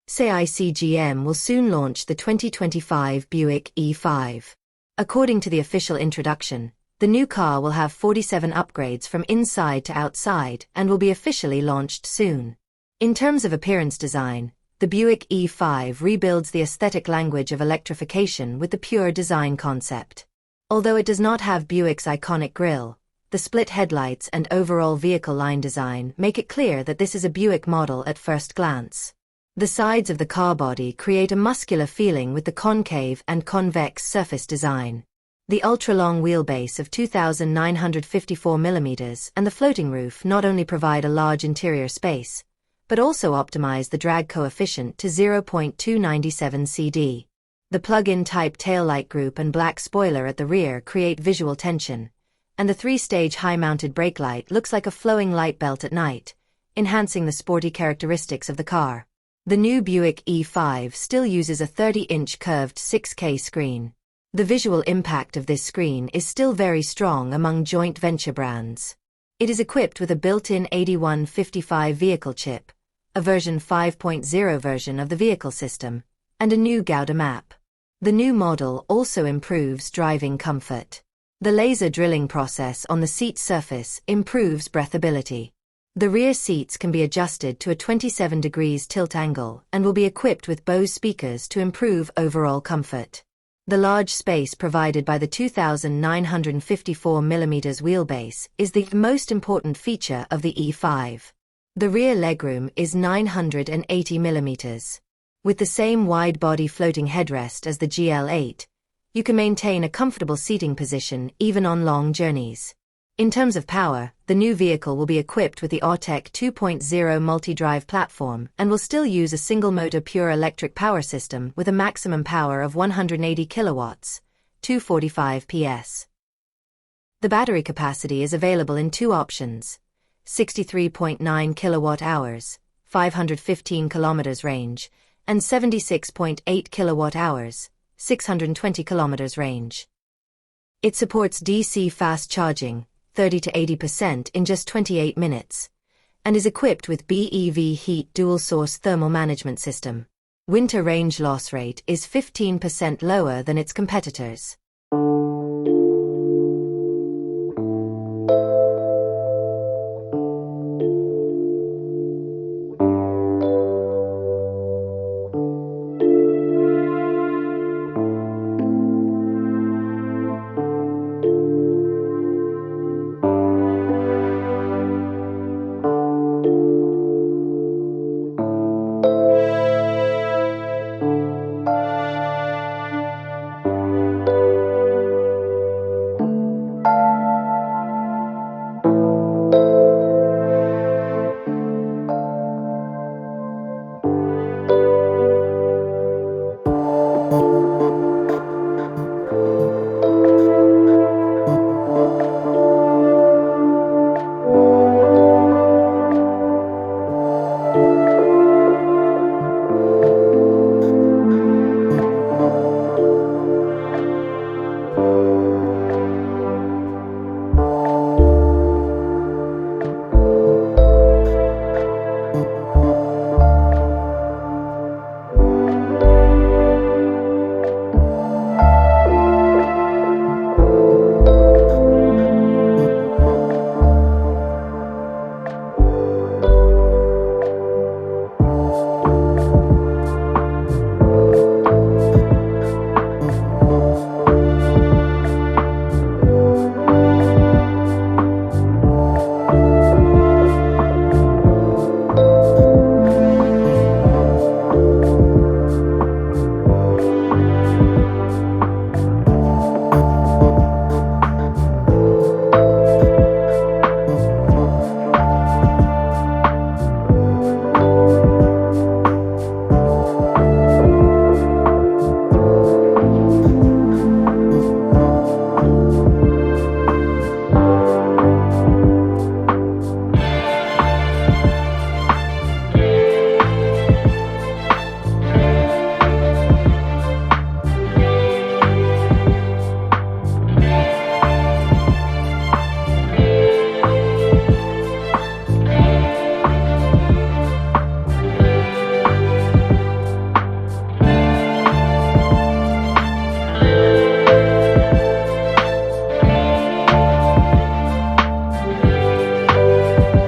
SAIC-GM will soon launch the 2025 Buick E5. According to the official introduction, the new car will have 47 upgrades from inside to outside and will be officially launched soon. In terms of appearance design, the Buick E5 rebuilds the aesthetic language of electrification with the pure design concept. Although it does not have Buick's iconic grille, the split headlights and overall vehicle line design make it clear that this is a Buick model at first glance. The sides of the car body create a muscular feeling with the concave and convex surface design. The ultra-long wheelbase of 2,954 mm and the floating roof not only provide a large interior space, but also optimize the drag coefficient to 0.297 CD. The plug-in type taillight group and black spoiler at the rear create visual tension, and the three-stage high-mounted brake light looks like a flowing light belt at night, enhancing the sporty characteristics of the car. The new Buick E5 still uses a 30-inch curved 6K screen. The visual impact of this screen is still very strong among joint venture brands. It is equipped with a built-in 8155 vehicle chip, a version 5.0 version of the vehicle system, and a new Gouda map. The new model also improves driving comfort. The laser drilling process on the seat surface improves breathability. The rear seats can be adjusted to a 27 degrees tilt angle and will be equipped with Bose speakers to improve overall comfort. The large space provided by the 2,954 mm wheelbase is the most important feature of the E5. The rear legroom is 980 mm. With the same wide-body floating headrest as the GL8, you can maintain a comfortable seating position even on long journeys. In terms of power, the new vehicle will be equipped with the Autech 2.0 multi-drive platform and will still use a single-motor pure electric power system with a maximum power of 180 kilowatts, 245 PS. The battery capacity is available in two options: 63.9 kilowatt-hours, 515 kilometers range, and 76.8 kilowatt-hours, 620 kilometers range. It supports DC fast charging, 30 to 80% in just 28 minutes, and is equipped with BEV heat dual-source thermal management system. Winter range loss rate is 15% lower than its competitors.